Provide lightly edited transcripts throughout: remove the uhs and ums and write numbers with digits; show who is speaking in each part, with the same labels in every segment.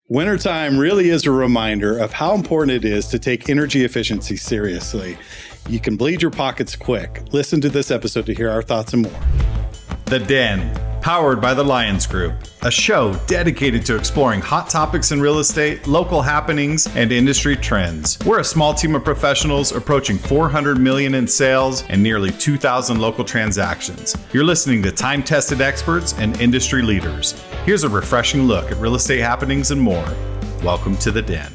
Speaker 1: Wintertime really is a reminder of how important it is to take energy efficiency seriously. You can bleed your pockets quick. Listen to this episode to hear our thoughts and more.
Speaker 2: The Den, powered by the Lyons Group, a show dedicated to exploring hot topics in real estate, local happenings, and industry trends. We're a small team of professionals approaching $400 million in sales and nearly 2,000 local transactions. You're listening to time-tested experts and industry leaders. Here's a refreshing look at real estate happenings and more. Welcome to The Den.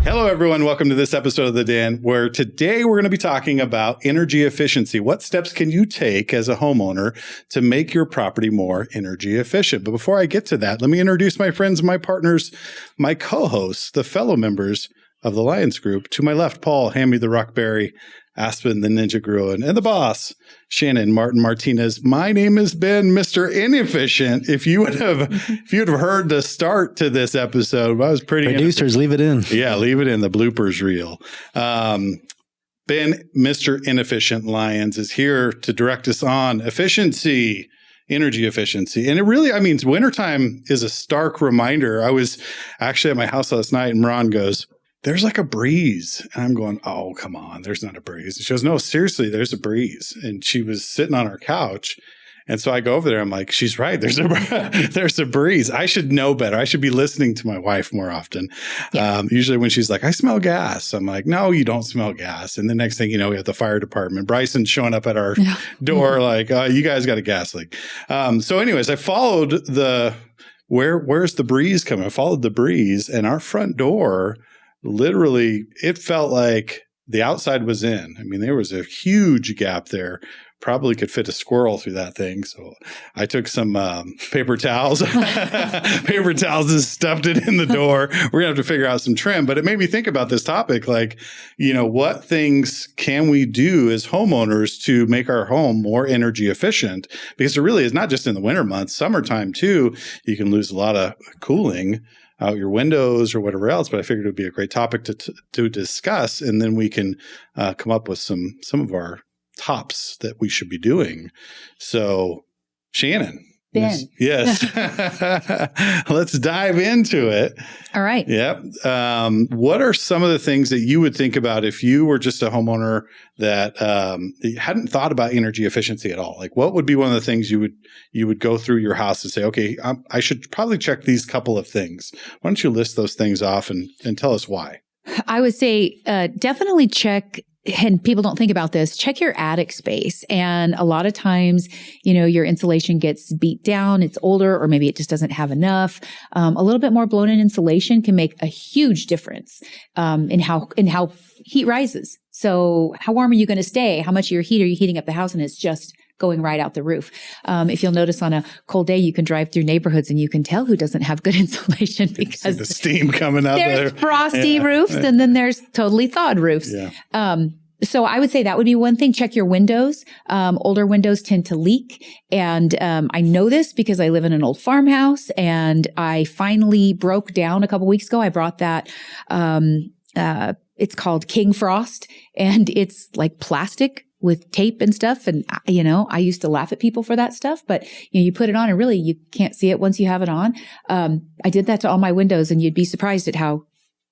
Speaker 1: Hello, everyone. Welcome to this episode of The Den, where today we're going to be talking about energy efficiency. What steps can you take as a homeowner to make your property more energy efficient? But before I get to that, let me introduce my friends, my partners, my co-hosts, the fellow members of the Lyons Group. To my left, Paul, hand me the Rockberry, Aspen, the Ninja Groen, and the boss, Shannon, Martin Martinez. My name has been Mr. Inefficient. If you would have heard the start to this episode, I was pretty
Speaker 3: producers, leave it in.
Speaker 1: Yeah, leave it in the bloopers reel. Ben, Mr. Inefficient Lyons, is here to direct us on efficiency, energy efficiency. And it really, wintertime is a stark reminder. I was actually at my house last night and Ron goes, "There's like a breeze." And I'm going, "Oh, come on, there's not a breeze." And she goes, "No, seriously, there's a breeze." And she was sitting on our couch. And so I go over there. I'm like, "She's right. There's a breeze." I should know better. I should be listening to my wife more often. Yeah. Usually when she's like, "I smell gas," I'm like, "No, you don't smell gas." And the next thing you know, we have the fire department. Bryson's showing up at our door like, "You guys got a gas leak." So anyways, I followed where's the breeze coming? I followed the breeze, and our front door, literally, it felt like the outside was in. There was a huge gap there. Probably could fit a squirrel through that thing. So I took some paper towels and stuffed it in the door. We're going to have to figure out some trim. But it made me think about this topic. Like, what things can we do as homeowners to make our home more energy efficient? Because it really is not just in the winter months, summertime too. You can lose a lot of cooling out your windows or whatever else, but I figured it would be a great topic to discuss, and then we can come up with some of our tops that we should be doing. So, Shannon.
Speaker 4: Ben.
Speaker 1: Yes. Let's dive into it.
Speaker 4: All right.
Speaker 1: Yep. What are some of the things that you would think about if you were just a homeowner that hadn't thought about energy efficiency at all? Like, what would be one of the things you would go through your house and say, "Okay, I should probably check these couple of things." Why don't you list those things off and tell us why?
Speaker 4: I would say definitely check. And people don't think about this, check your attic space. And a lot of times, your insulation gets beat down, it's older, or maybe it just doesn't have enough. A little bit more blown in insulation can make a huge difference in how heat rises. So how warm are you going to stay? How much of your heat are you heating up the house? And it's just going right out the roof. If you'll notice on a cold day, you can drive through neighborhoods and you can tell who doesn't have good insulation because
Speaker 1: the steam coming out there.
Speaker 4: There's frosty roofs and then there's totally thawed roofs. Yeah. So I would say that would be one thing. Check your windows. Older windows tend to leak. And I know this because I live in an old farmhouse and I finally broke down a couple weeks ago. I brought that, it's called King Frost, and it's like plastic with tape and stuff. And, I used to laugh at people for that stuff, but you put it on and really you can't see it once you have it on. I did that to all my windows and you'd be surprised at how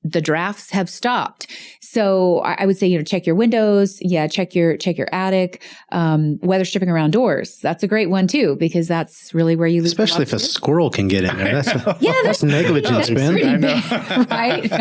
Speaker 4: the drafts have stopped. So I would say, check your windows. Yeah. Check your attic, weather stripping around doors. That's a great one too, because that's really where you lose.
Speaker 3: Especially if a squirrel can get in there. That's negligence, Ben.
Speaker 4: Right.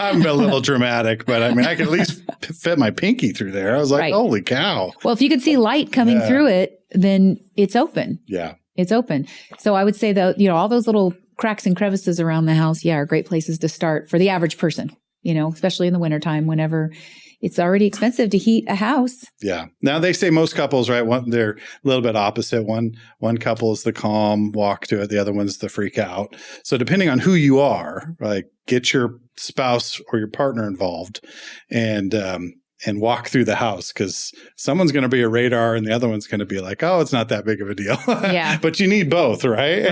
Speaker 1: I'm a little dramatic, but I could at least fit my pinky through there. I was like, Holy cow.
Speaker 4: Well, if you could see light coming through it, then it's open.
Speaker 1: Yeah.
Speaker 4: It's open. So I would say that, all those little cracks and crevices around the house, are great places to start for the average person, especially in the wintertime whenever it's already expensive to heat a house.
Speaker 1: Yeah. Now they say most couples, right? They're a little bit opposite. One couple is the calm walk to it. The other one's the freak out. So depending on who you are, like get your spouse or your partner involved and walk through the house, because someone's going to be a radar and the other one's going to be like, "Oh, it's not that big of a deal."
Speaker 4: Yeah.
Speaker 1: But you need both, right?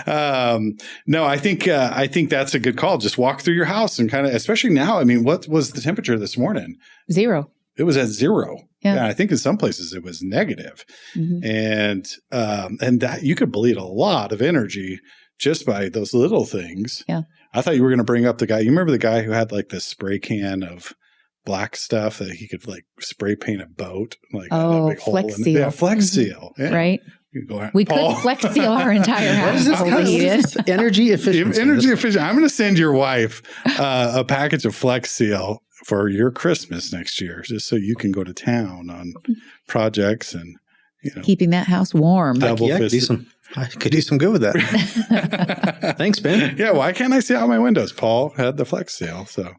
Speaker 4: Right.
Speaker 1: No, I think that's a good call. Just walk through your house and kind of, especially now. What was the temperature this morning?
Speaker 4: 0.
Speaker 1: it was at zero.
Speaker 4: Yeah.
Speaker 1: And I think in some places it was negative.
Speaker 4: Mm-hmm.
Speaker 1: And that you could bleed a lot of energy just by those little things.
Speaker 4: Yeah.
Speaker 1: I thought you were going to bring up the guy. You remember the guy who had like this spray can of black stuff that he could like spray paint a boat? Like a big hole in it.
Speaker 4: Seal.
Speaker 1: Yeah, Flex Seal. Yeah.
Speaker 4: Right.
Speaker 1: We
Speaker 4: could Flex Seal our entire house.
Speaker 3: Energy efficiency.
Speaker 1: Energy efficient. I'm going to send your wife a package of Flex Seal for your Christmas next year, just so you can go to town on projects and
Speaker 4: keeping that house warm.
Speaker 3: I could do some good with that. Thanks, Ben.
Speaker 1: Yeah, why can't I see out my windows? Paul had the Flex Seal. So,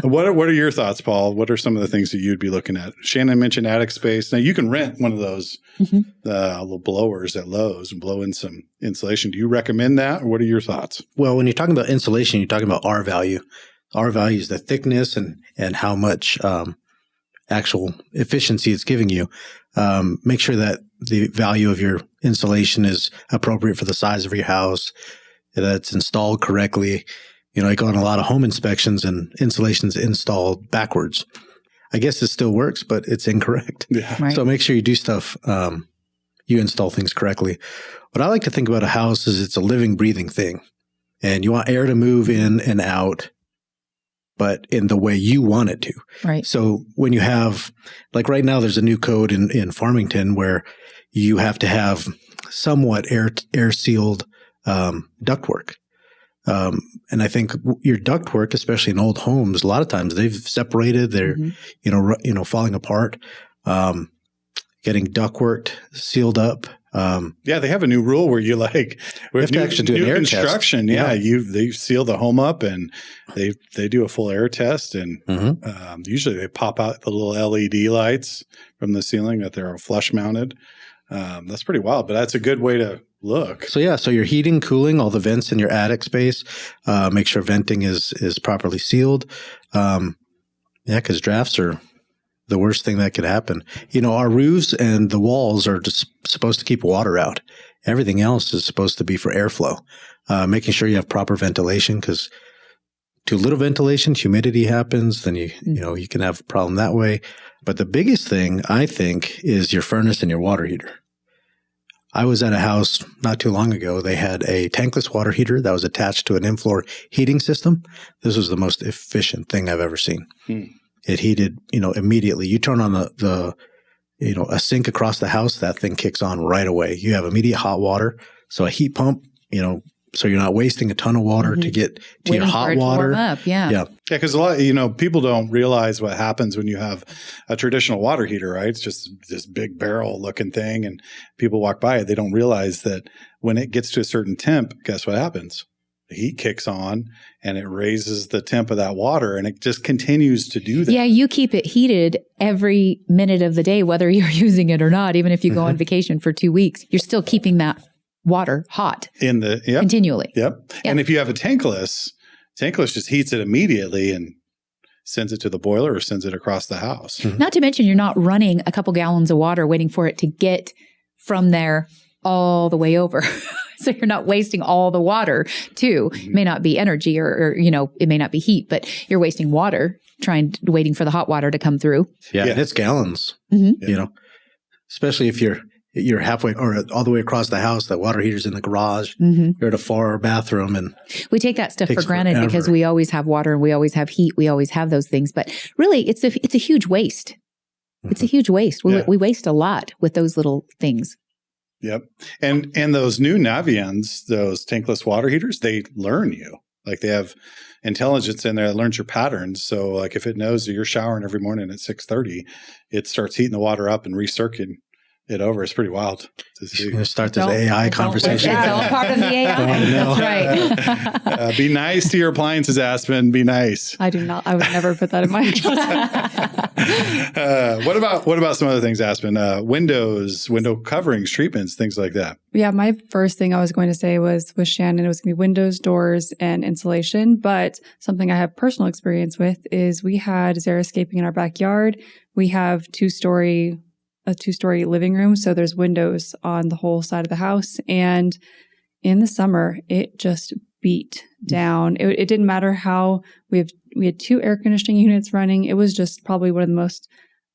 Speaker 1: what are your thoughts, Paul? What are some of the things that you'd be looking at? Shannon mentioned attic space. Now you can rent one of those little blowers at Lowe's and blow in some insulation. Do you recommend that, or what are your thoughts?
Speaker 3: Well, when you're talking about insulation, you're talking about R value. R value is the thickness and how much actual efficiency it's giving you. Make sure that the value of your insulation is appropriate for the size of your house, that it's installed correctly. I go on a lot of home inspections and insulation's installed backwards. I guess it still works, but it's incorrect.
Speaker 1: Yeah.
Speaker 4: Right.
Speaker 3: So make sure you do stuff, you install things correctly. What I like to think about a house is it's a living, breathing thing. And you want air to move in and out, but in the way you want it to.
Speaker 4: Right.
Speaker 3: So when you have, like right now, there's a new code in Farmington where you have to have somewhat air sealed ductwork. And I think your ductwork, especially in old homes, a lot of times they've separated, they're falling apart. Getting ductwork sealed up.
Speaker 1: Yeah, they have a new rule where you have
Speaker 3: to actually do an air
Speaker 1: construction.
Speaker 3: test.
Speaker 1: Yeah, they seal the home up and they do a full air test, and usually they pop out the little LED lights from the ceiling that they're flush mounted. That's pretty wild, but that's a good way to look.
Speaker 3: So your heating, cooling, all the vents in your attic space. Make sure venting is properly sealed. Because drafts are the worst thing that could happen. Our roofs and the walls are just supposed to keep water out. Everything else is supposed to be for airflow. Making sure you have proper ventilation, because too little ventilation, humidity happens, then you can have a problem that way. But the biggest thing, I think, is your furnace and your water heater. I was at a house not too long ago. They had a tankless water heater that was attached to an in-floor heating system. This was the most efficient thing I've ever seen. It heated, immediately. You turn on a sink across the house, that thing kicks on right away. You have immediate hot water. So a heat pump, so you're not wasting a ton of water to get to your hot water.
Speaker 4: Warm up, yeah.
Speaker 1: Because a lot, people don't realize what happens when you have a traditional water heater, right? It's just this big barrel looking thing, and people walk by it. They don't realize that when it gets to a certain temp, guess what happens? The heat kicks on and it raises the temp of that water, and it just continues to do that. Yeah,
Speaker 4: you keep it heated every minute of the day, whether you're using it or not. Even if you go on vacation for 2 weeks, you're still keeping that water hot continually.
Speaker 1: Yep. And if you have a tankless just heats it immediately and sends it to the boiler or sends it across the house.
Speaker 4: Not to mention, you're not running a couple gallons of water waiting for it to get from there all the way over. So you're not wasting all the water too. It may not be energy or it may not be heat, but you're wasting water waiting for the hot water to come through.
Speaker 3: Yeah. And it's gallons, especially if you're halfway or all the way across the house, that water heater's in the garage, you're at a far bathroom, and
Speaker 4: we take that stuff for granted because we always have water and we always have heat. We always have those things, but really it's a huge waste. It's a huge waste. We waste a lot with those little things.
Speaker 1: Yep. And those new Navions, those tankless water heaters, they learn you. Like they have intelligence in there that learns your patterns. So like if it knows that you're showering every morning at 6:30, it starts heating the water up and recirculating it over. It's pretty wild to see.
Speaker 3: You're going to start this AI conversation.
Speaker 4: It's all part of the AI. That's right.
Speaker 1: Be nice to your appliances, Aspen. Be nice.
Speaker 5: I do not. I would never put that in my house.
Speaker 1: What about some other things, Aspen? Windows, window coverings, treatments, things like that.
Speaker 5: Yeah, my first thing I was going to say was with Shannon, it was going to be windows, doors, and insulation. But something I have personal experience with is we had xeriscaping in our backyard. We have a two-story living room. So there's windows on the whole side of the house. And in the summer, it just beat down. It didn't matter how we had 2 air conditioning units running. It was just probably one of the most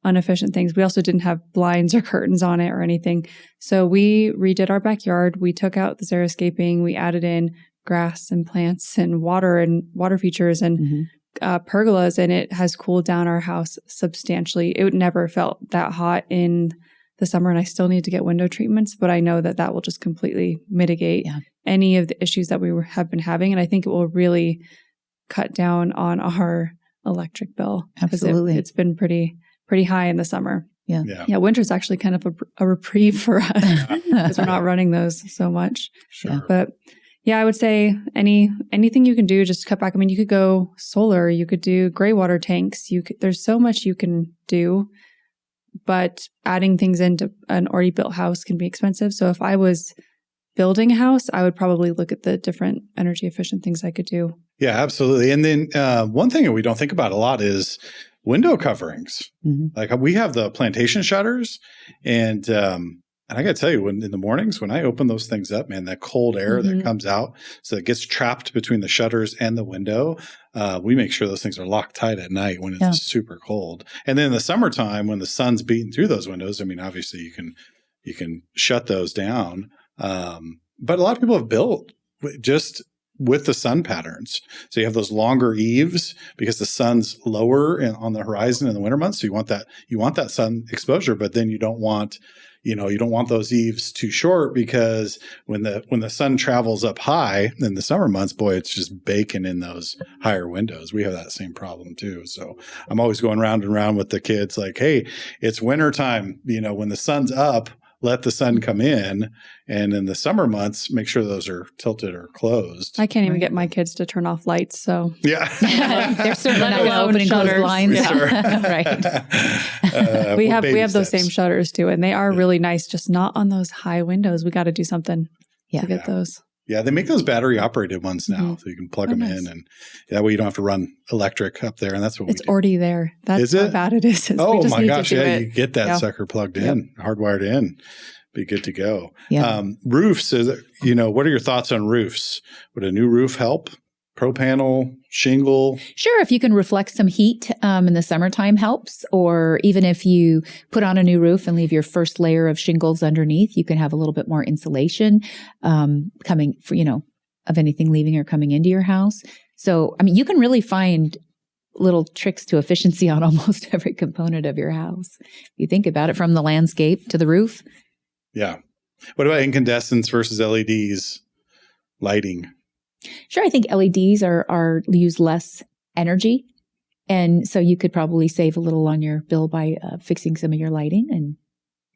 Speaker 5: inefficient things. We also didn't have blinds or curtains on it or anything. So we redid our backyard. We took out the xeriscaping. We added in grass and plants and water features and pergolas, and it has cooled down our house substantially. It never felt that hot in the summer, and I still need to get window treatments, but I know that will just completely mitigate any of the issues that we have been having. And I think it will really cut down on our electric bill.
Speaker 4: Absolutely.
Speaker 5: It's been pretty high in the summer.
Speaker 4: Yeah.
Speaker 5: Winter's actually kind of a reprieve for us because we're not running those so much.
Speaker 1: Sure.
Speaker 5: But yeah, I would say anything you can do just to cut back. I mean, you could go solar, you could do gray water tanks. There's so much you can do, but adding things into an already built house can be expensive. So if I was building a house, I would probably look at the different energy efficient things I could do. Yeah,
Speaker 1: absolutely. And then one thing that we don't think about a lot is window coverings. Like we have the plantation shutters, and I got to tell you, in the mornings when I open those things up, man, that cold air that comes out, so it gets trapped between the shutters and the window. We make sure those things are locked tight at night when it's super cold. And then in the summertime, when the sun's beating through those windows, I mean, obviously you can shut those down. But a lot of people have built just with the sun patterns. So you have those longer eaves because the sun's lower on the horizon in the winter months. So you want that sun exposure, but then you don't want those eaves too short, because when the sun travels up high in the summer months, boy, it's just baking in those higher windows. We have that same problem too. So I'm always going round and round with the kids like, hey, it's winter time. When the sun's up, let the sun come in. And in the summer months, make sure those are tilted or closed.
Speaker 5: I can't even get my kids to turn off lights. So
Speaker 1: yeah,
Speaker 4: they're certainly not going to open and close blinds.
Speaker 5: Right. We have those same shutters too. And they are really nice, just not on those high windows. We got to do something to get those.
Speaker 1: Yeah, they make those battery operated ones now, so you can plug them in, and that way you don't have to run electric up there. And that's what
Speaker 5: it's already there. That's how bad it is.
Speaker 1: Oh my gosh! Yeah, you get that sucker plugged in, hardwired in, be good to go.
Speaker 4: Yeah.
Speaker 1: Roofs. What are your thoughts on roofs? Would a new roof help? Pro panel, shingle?
Speaker 4: Sure. If you can reflect some heat in the summertime helps, or even if you put on a new roof and leave your first layer of shingles underneath, you can have a little bit more insulation coming of anything leaving or coming into your house. So, I mean, you can really find little tricks to efficiency on almost every component of your house. If you think about it, from the landscape to the roof.
Speaker 1: Yeah. What about incandescents versus LEDs lighting?
Speaker 4: Sure. I think LEDs use less energy. And so you could probably save a little on your bill by fixing some of your lighting. And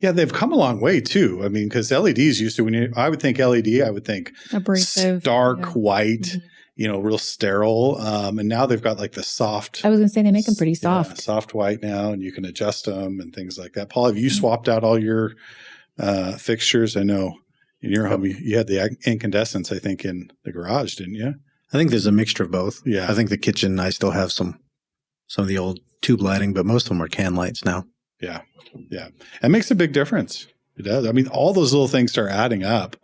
Speaker 1: yeah, they've come a long way too. I mean, because LEDs used to, I would think LED, I would think
Speaker 5: abrasive,
Speaker 1: stark white, real sterile. And now they've got like the soft.
Speaker 4: I was going to say they make them pretty soft.
Speaker 1: Soft white now, and you can adjust them and things like that. Paul, have you swapped out all your fixtures? I know. In your home, you had the incandescents, I think, in the garage, didn't you?
Speaker 3: I think there's a mixture of both.
Speaker 1: Yeah.
Speaker 3: I think the kitchen, I still have some of the old tube lighting, but most of them are can lights now.
Speaker 1: Yeah. Yeah. It makes a big difference. It does. I mean, all those little things start adding up,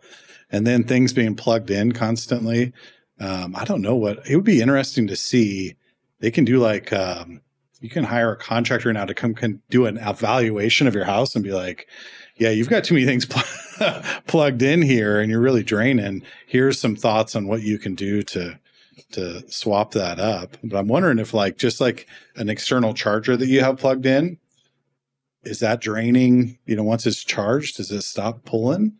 Speaker 1: and then things being plugged in constantly. I don't know it would be interesting to see. They can do like, you can hire a contractor now to come do an evaluation of your house and be like, yeah, you've got too many things plugged in here and you're really draining. Here's some thoughts on what you can do to swap that up. But I'm wondering if just like an external charger that you have plugged in, is that draining, once it's charged, does it stop pulling?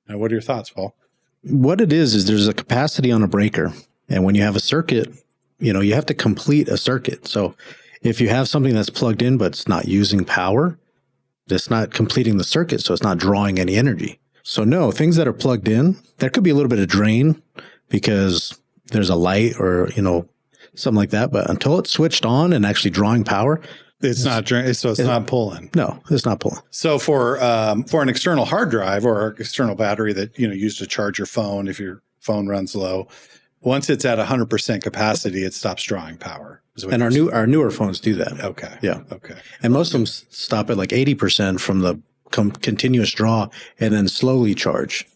Speaker 1: Now, what are your thoughts, Paul?
Speaker 3: What it is there's a capacity on a breaker. And when you have a circuit, you have to complete a circuit. So if you have something that's plugged in, but it's not using power, that's not completing the circuit, so it's not drawing any energy. So no, things that are plugged in, there could be a little bit of drain because there's a light or, something like that. But until it's switched on and actually drawing power,
Speaker 1: it's not draining. So it's not pulling.
Speaker 3: No, it's not pulling.
Speaker 1: So for an external hard drive or external battery that, used to charge your phone, if your phone runs low, once it's at 100% capacity, it stops drawing power.
Speaker 3: And our newer phones do that.
Speaker 1: Okay.
Speaker 3: Yeah.
Speaker 1: Okay.
Speaker 3: And most of them stop at like 80% from the continuous draw and then slowly charge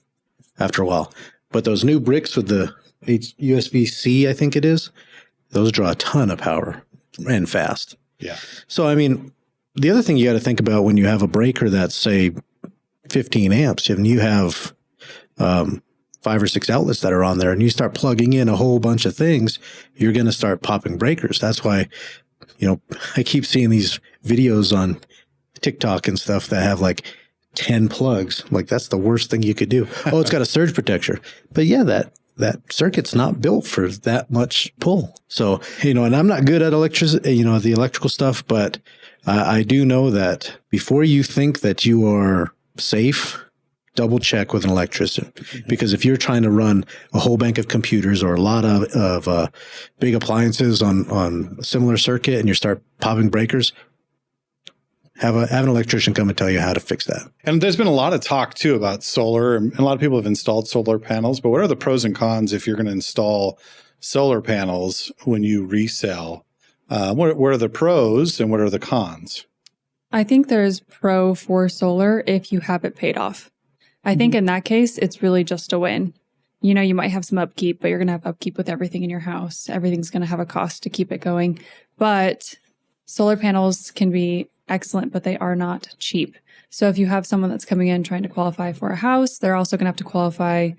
Speaker 3: after a while. But those new bricks with the USB-C, I think it is, those draw a ton of power and fast.
Speaker 1: Yeah.
Speaker 3: So, I mean, the other thing you got to think about when you have a breaker that's, say, 15 amps, and you have 5 or 6 outlets that are on there, and you start plugging in a whole bunch of things, you're going to start popping breakers. That's why, I keep seeing these videos on TikTok and stuff that have like 10 plugs. Like, that's the worst thing you could do. Oh, it's got a surge protector. But yeah, that circuit's not built for that much pull. So, and I'm not good at electricity, the electrical stuff, but I do know that before you think that you are safe, double check with an electrician. Because if you're trying to run a whole bank of computers or a lot of big appliances on a similar circuit and you start popping breakers, have an electrician come and tell you how to fix that.
Speaker 1: And there's been a lot of talk too about solar, and a lot of people have installed solar panels, but what are the pros and cons if you're going to install solar panels when you resell? What are the pros and what are the cons?
Speaker 5: I think there's pro for solar if you have it paid off. I think in that case, it's really just a win. You might have some upkeep, but you're going to have upkeep with everything in your house. Everything's going to have a cost to keep it going. But solar panels can be excellent, but they are not cheap. So if you have someone that's coming in trying to qualify for a house, they're also going to have to qualify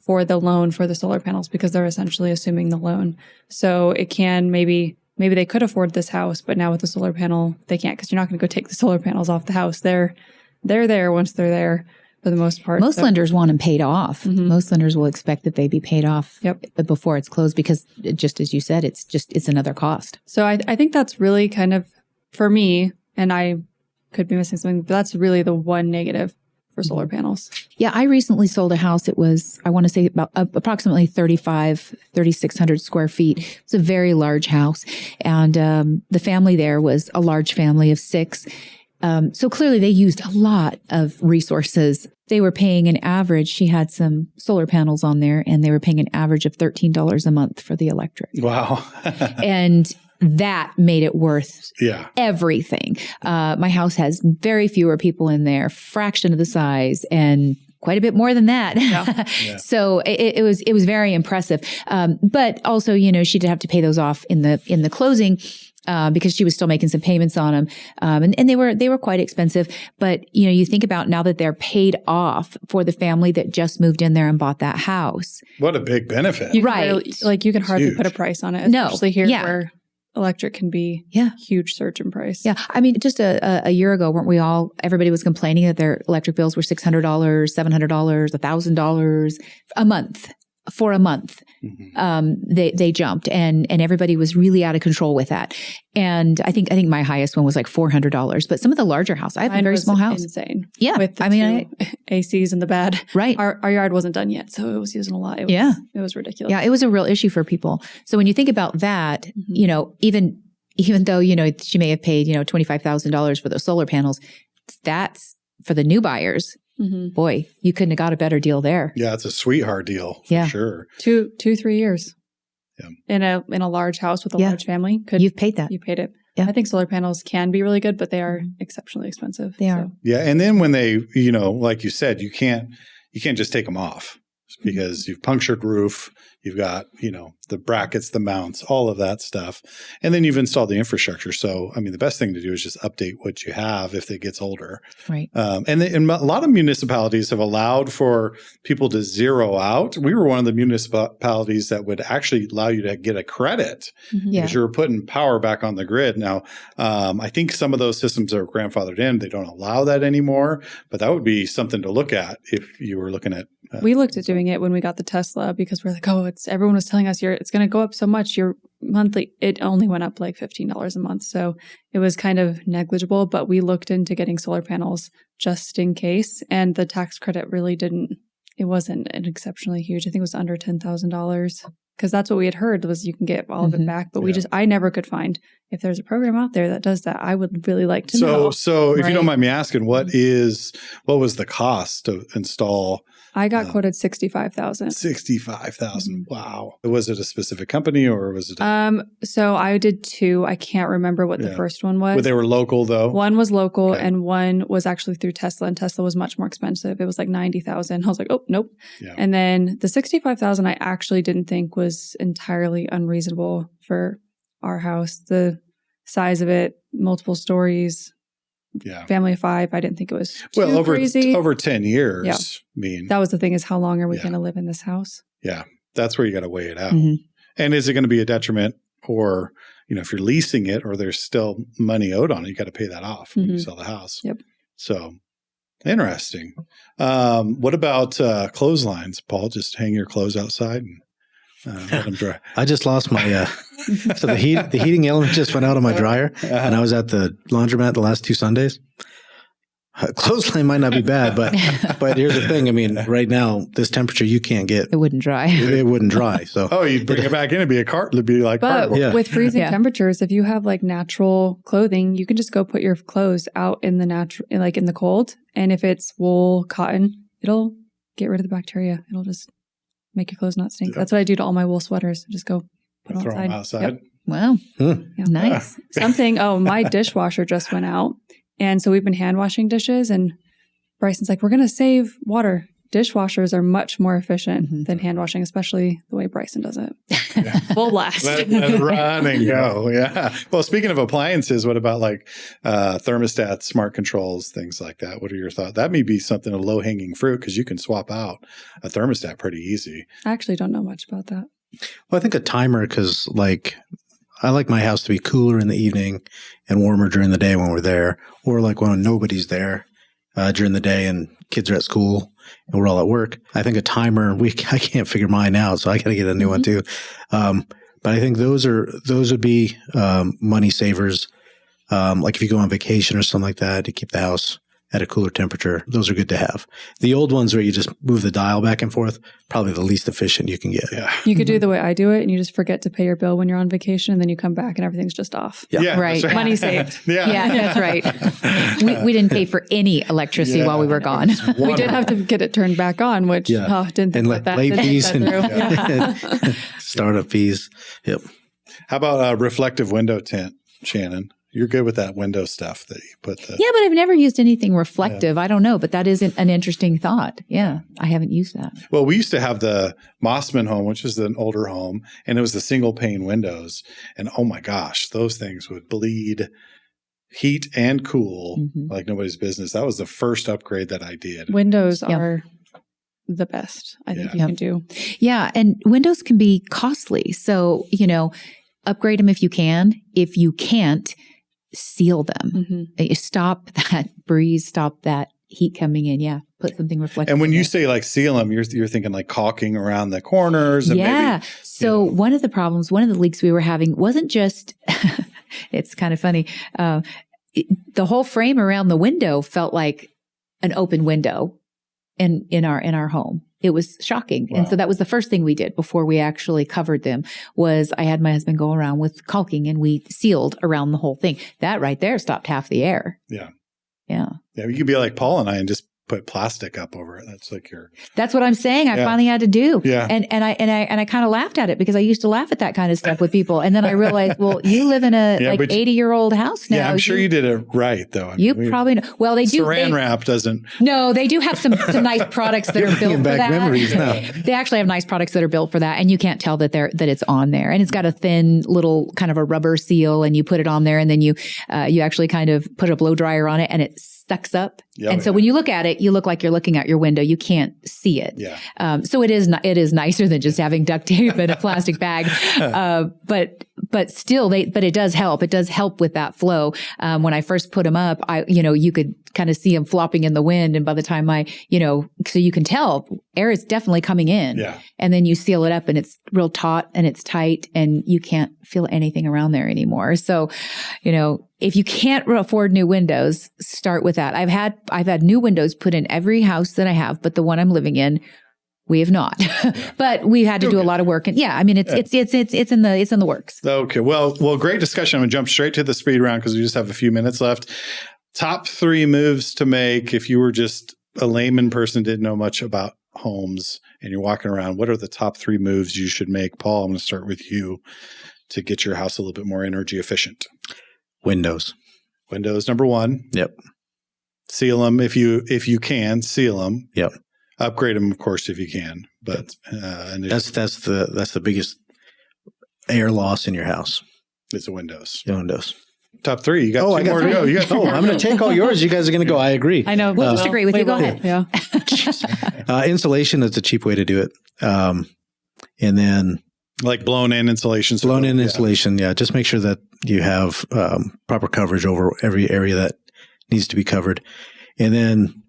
Speaker 5: for the loan for the solar panels because they're essentially assuming the loan. So it can maybe they could afford this house, but now with the solar panel, they can't because you're not going to go take the solar panels off the house. They're there once they're there for the most part.
Speaker 4: Most lenders want them paid off. Most lenders will expect that they be paid off before it's closed because just as you said, it's another cost.
Speaker 5: So I think that's really kind of, for me, and I could be missing something, but that's really the one negative for solar panels. Yeah,
Speaker 4: I recently sold a house. It was, I want to say about approximately 3,600 square feet. It's a very large house. And the family there was a large family of 6. So clearly they used a lot of resources. They were paying an average. She had some solar panels on there and they were paying an average of $13 a month for the electric.
Speaker 1: Wow.
Speaker 4: And that made it worth everything. My house has very fewer people in there, fraction of the size, and quite a bit more than that. So it was very impressive. But also, she did have to pay those off in the closing. Because she was still making some payments on them. And they were quite expensive. But, you think about now that they're paid off for the family that just moved in there and bought that house.
Speaker 1: What a big benefit.
Speaker 5: You can hardly put a price on it, especially here where electric can be huge surge in price. Yeah. I mean,
Speaker 4: just a year ago, everybody was complaining that their electric bills were $600, $700, $1,000 a month. For a month, they jumped and everybody was really out of control with that. And I think my highest one was like $400. But some of the larger houses, I have a very small house.
Speaker 5: Insane.
Speaker 4: Yeah.
Speaker 5: With the ACs in the bed.
Speaker 4: Right.
Speaker 5: Our yard wasn't done yet, so it was using a lot. It was ridiculous.
Speaker 4: Yeah. It was a real issue for people. So when you think about that, even though, she may have paid, $25,000 for those solar panels, that's for the new buyers. Boy, you couldn't have got a better deal there.
Speaker 1: Yeah, it's a sweetheart deal for sure.
Speaker 5: 2-3 years. Yeah. In a large house with a large family.
Speaker 4: You've paid that.
Speaker 5: You paid it.
Speaker 4: Yeah.
Speaker 5: I think solar panels can be really good, but they are exceptionally expensive.
Speaker 4: They are.
Speaker 1: Yeah, and then when they, like you said, you can't just take them off because you've punctured roof, you've got, the brackets, the mounts, all of that stuff. And then you've installed the infrastructure. So, I mean, the best thing to do is just update what you have if it gets older.
Speaker 4: Right.
Speaker 1: And a lot of municipalities have allowed for people to zero out. We were one of the municipalities that would actually allow you to get a credit because you were putting power back on the grid. Now, I think some of those systems are grandfathered in. They don't allow that anymore, but that would be something to look at if you were looking at.
Speaker 5: We looked at doing it when we got the Tesla because we're like, everyone was telling us it's going to go up so much. Your monthly, it only went up like $15 a month. So it was kind of negligible, but we looked into getting solar panels just in case. And the tax credit really it wasn't an exceptionally huge. I think it was under $10,000 because that's what we had heard was you can get all of it back. But I never could find if there's a program out there that does that. I would really like to know.
Speaker 1: So if you don't mind me asking, what was the cost to install
Speaker 5: I got quoted $65,000.
Speaker 1: $65,000. Wow. Was it a specific company or was it?
Speaker 5: So I did 2. I can't remember what the first one was.
Speaker 1: But they were local though?
Speaker 5: One was local and one was actually through Tesla, and Tesla was much more expensive. It was like $90,000. I was like, oh, nope. Yeah. And then the $65,000 I actually didn't think was entirely unreasonable for our house. The size of it, multiple stories. Yeah. Family of 5. I didn't think it was too crazy.
Speaker 1: Over 10 years.
Speaker 5: Yeah.
Speaker 1: I mean,
Speaker 5: that was the thing, is how long are we going to live in this house?
Speaker 1: Yeah. That's where you got to weigh it out. Mm-hmm. And is it going to be a detriment, or, if you're leasing it or there's still money owed on it, you got to pay that off when you sell the house.
Speaker 5: Yep.
Speaker 1: So interesting. What about clotheslines, Paul? Just hang your clothes outside and let them dry.
Speaker 3: I just lost my, so the heating element just went out of my dryer, and I was at the laundromat the last 2 Sundays. Clothesline might not be bad, but here's the thing. I mean, right now, this temperature, you can't get.
Speaker 4: It wouldn't dry.
Speaker 3: It wouldn't dry. So
Speaker 1: you'd bring it back in, it'd be like
Speaker 5: but
Speaker 1: cardboard.
Speaker 5: With freezing temperatures, if you have like natural clothing, you can just go put your clothes out in the in the cold. And if it's wool, cotton, it'll get rid of the bacteria. It'll just make your clothes not stink. That's what I do to all my wool sweaters. Just go put them outside.
Speaker 1: Them outside.
Speaker 5: Yep.
Speaker 4: Wow. Yeah. Nice.
Speaker 5: My dishwasher just went out. And so we've been hand washing dishes, and Bryson's like, we're going to save water. Dishwashers are much more efficient than hand washing, especially the way Bryson does it. Yeah. Full blast.
Speaker 1: Let run and go. Yeah. Well, speaking of appliances, what about like thermostats, smart controls, things like that? What are your thoughts? That may be something, a low-hanging fruit, because you can swap out a thermostat pretty easy.
Speaker 5: I actually don't know much about that.
Speaker 3: Well, I think a timer, because I like my house to be cooler in the evening and warmer during the day when we're there, or like when nobody's there during the day and kids are at school and we're all at work. I think a timer, I can't figure mine out, so I got to get a new one too. But I think those would be money savers. Like if you go on vacation or something like that to keep the house at a cooler temperature, those are good to have. The old ones where you just move the dial back and forth, probably the least efficient you can get.
Speaker 1: Yeah.
Speaker 5: You could do the way I do it, and you just forget to pay your bill when you're on vacation, and then you come back and everything's just off.
Speaker 1: Yeah,
Speaker 4: right.
Speaker 5: Money saved.
Speaker 4: Yeah, that's right. We didn't pay for any electricity while we were gone.
Speaker 5: We did have to get it turned back on, which didn't think about that.
Speaker 3: Late fees and startup fees. Yep.
Speaker 1: How about reflective window tint, Shannon? You're good with that window stuff that you put the...
Speaker 4: Yeah, but I've never used anything reflective. Yeah. I don't know, but that is an interesting thought. Yeah, I haven't used that.
Speaker 1: Well, we used to have the Mossman home, which is an older home, and it was the single pane windows. And oh my gosh, those things would bleed heat and cool like nobody's business. That was the first upgrade that I did.
Speaker 5: Windows are the best, I think you can do.
Speaker 4: Yeah, and windows can be costly. So, upgrade them if you can. If you can't, seal them. Stop that breeze, stop that heat coming in. Yeah. Put something reflective.
Speaker 1: And when you say like seal them, you're thinking like caulking around the corners. And maybe,
Speaker 4: so one of the leaks we were having wasn't just, it's kind of funny. The whole frame around the window felt like an open window in our home. It was shocking. Wow. And so that was the first thing we did before we actually covered them, was I had my husband go around with caulking, and we sealed around the whole thing. That right there stopped half the air.
Speaker 1: Yeah.
Speaker 4: Yeah.
Speaker 1: Yeah. You could be like Paul and I and just put plastic up over it. That's like
Speaker 4: That's what I'm saying. I finally had to do.
Speaker 1: Yeah.
Speaker 4: And I kind of laughed at it, because I used to laugh at that kind of stuff with people. And then I realized, well, you live in a 80-year-old house now.
Speaker 1: Yeah, I'm sure you did it right though.
Speaker 4: Probably know. Well, they do.
Speaker 1: Saran wrap doesn't.
Speaker 4: No, they do have some nice products that are built for that.
Speaker 3: Memories now.
Speaker 4: They actually have nice products that are built for that, and you can't tell that it's on there. And it's got a thin little kind of a rubber seal, and you put it on there, and then you actually kind of put a blow dryer on it, and it sucks up. And so when you look at it, you look like you're looking out your window. You can't see it.
Speaker 1: Yeah.
Speaker 4: So it is nicer than just having duct tape and a plastic bag. But still, but it does help. It does help with that flow. When I first put them up, you could kind of see them flopping in the wind. And by the time so you can tell air is definitely coming in.
Speaker 1: Yeah.
Speaker 4: And then you seal it up, and it's real taut and it's tight, and you can't feel anything around there anymore. So, if you can't afford new windows, start with that. I've had new windows put in every house that I have, but the one I'm living in, we have not. But we had to do a lot of work. And it's in the works.
Speaker 1: Okay. Well, great discussion. I'm going to jump straight to the speed round because we just have a few minutes left. Top 3 moves to make if you were just a layman person, didn't know much about homes and you're walking around, what are the top 3 moves you should make? Paul, I'm going to start with you to get your house a little bit more energy efficient.
Speaker 3: Windows.
Speaker 1: Windows, number 1.
Speaker 3: Yep.
Speaker 1: Seal them if you can. Seal them.
Speaker 3: Yep.
Speaker 1: Upgrade them, of course, if you can. But
Speaker 3: that's the biggest air loss in your house.
Speaker 1: It's the windows.
Speaker 3: Windows.
Speaker 1: Top 3. You got 2 more to go. You got 2 more.
Speaker 3: I'm going to take all yours. You guys are going to go. I agree.
Speaker 5: I know.
Speaker 4: We'll just agree with you. Go ahead.
Speaker 5: Yeah.
Speaker 3: Insulation is a cheap way to do it. And then
Speaker 1: like blown in insulation.
Speaker 3: Insulation. Yeah. Just make sure that you have proper coverage over every area that needs to be covered. And then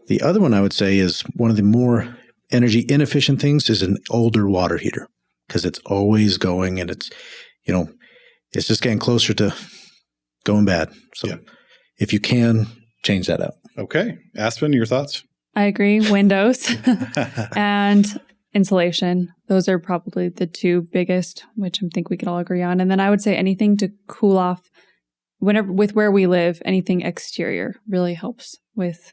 Speaker 3: the other one I would say is one of the more energy inefficient things is an older water heater, because it's always going and it's just getting closer to going bad. So if you can, change that out.
Speaker 1: Okay. Aspen, your thoughts?
Speaker 5: I agree. Windows and insulation. Those are probably the 2 biggest, which I think we can all agree on. And then I would say anything to cool off with where we live, anything exterior really helps with.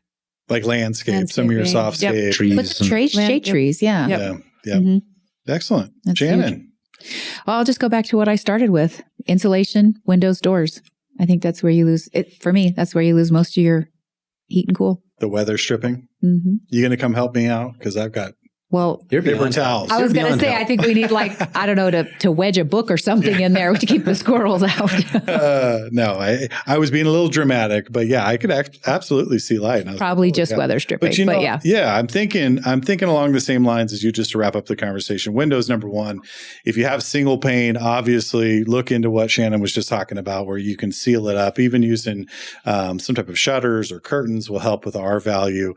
Speaker 1: Like landscape, some of your softscape.
Speaker 3: Trees.
Speaker 4: Put the shade trees. Yeah.
Speaker 1: Yeah. Mm-hmm. Excellent.
Speaker 4: That's
Speaker 1: Shannon.
Speaker 4: huge. Well, I'll just go back to what I started with. Insulation, windows, doors. I think that's where you lose it. For me, that's where you lose most of your heat and cool.
Speaker 1: The weather stripping.
Speaker 4: Mm-hmm.
Speaker 1: You going to come help me out? Because I've got paper towels.
Speaker 4: I was going to say, I think we need to wedge a book or something in there to keep the squirrels out.
Speaker 1: No, I was being a little dramatic, but yeah, I could absolutely see light.
Speaker 4: Probably just weather stripping, but yeah.
Speaker 1: Yeah, I'm thinking along the same lines as you, just to wrap up the conversation. Windows, number 1. If you have single pane, obviously look into what Shannon was just talking about, where you can seal it up. Even using some type of shutters or curtains will help with R value.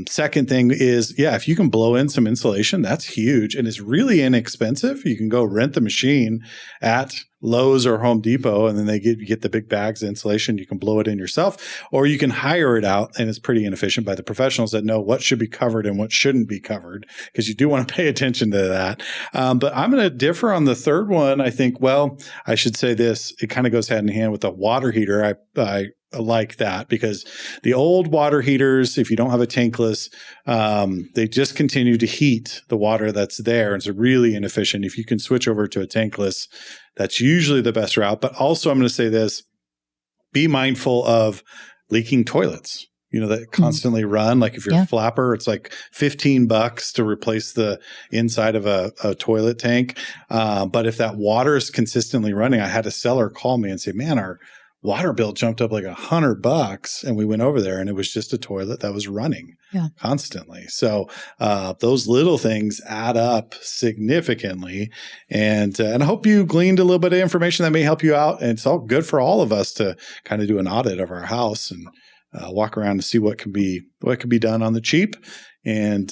Speaker 1: Second thing is, if you can blow in some insulation, that's huge, and it's really inexpensive. You can go rent the machine at Lowe's or Home Depot, and then you get the big bags of insulation. You can blow it in yourself, or you can hire it out, and it's pretty inefficient by the professionals that know what should be covered and what shouldn't be covered, because you do want to pay attention to that. But I'm going to differ on the third one. I think, I should say this. It kind of goes hand in hand with the water heater. I like that, because the old water heaters, if you don't have a tankless, they just continue to heat the water that's there. It's really inefficient. If you can switch over to a tankless, that's usually the best route. But also, I'm going to say this, be mindful of leaking toilets, that constantly run. Like if you're a flapper, it's like $15 to replace the inside of a toilet tank. But if that water is consistently running, I had a seller call me and say, man, our water bill jumped up like $100, and we went over there and it was just a toilet that was running constantly. So those little things add up significantly, and I hope you gleaned a little bit of information that may help you out. And it's all good for all of us to kind of do an audit of our house and walk around to see what can be done on the cheap, and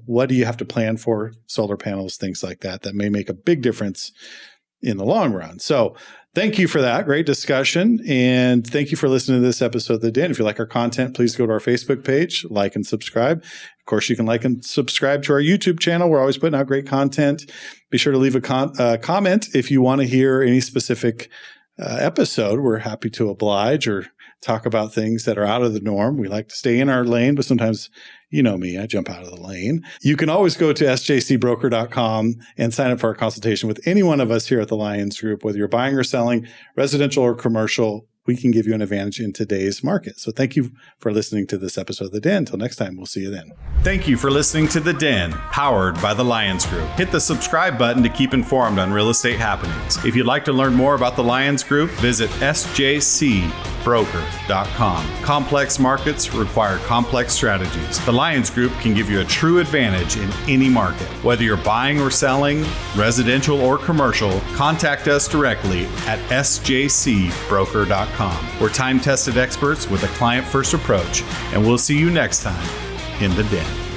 Speaker 1: what do you have to plan for, solar panels, things like that may make a big difference in the long run. So thank you for that. Great discussion. And thank you for listening to this episode of The Den. If you like our content, please go to our Facebook page, like and subscribe. Of course, you can like and subscribe to our YouTube channel. We're always putting out great content. Be sure to leave a comment if you want to hear any specific episode. We're happy to oblige or talk about things that are out of the norm. We like to stay in our lane, but sometimes, you know me, I jump out of the lane. You can always go to sjcbroker.com and sign up for a consultation with any one of us here at the Lyons Group. Whether you're buying or selling, residential or commercial, we can give you an advantage in today's market. So thank you for listening to this episode of The Den. Until next time, we'll see you then.
Speaker 2: Thank you for listening to The Den, powered by the Lyons Group. Hit the subscribe button to keep informed on real estate happenings. If you'd like to learn more about the Lyons Group, visit sjcbroker.com. Complex markets require complex strategies. The Lyons Group can give you a true advantage in any market. Whether you're buying or selling, residential or commercial, contact us directly at sjcbroker.com. We're time-tested experts with a client-first approach, and we'll see you next time in The Den.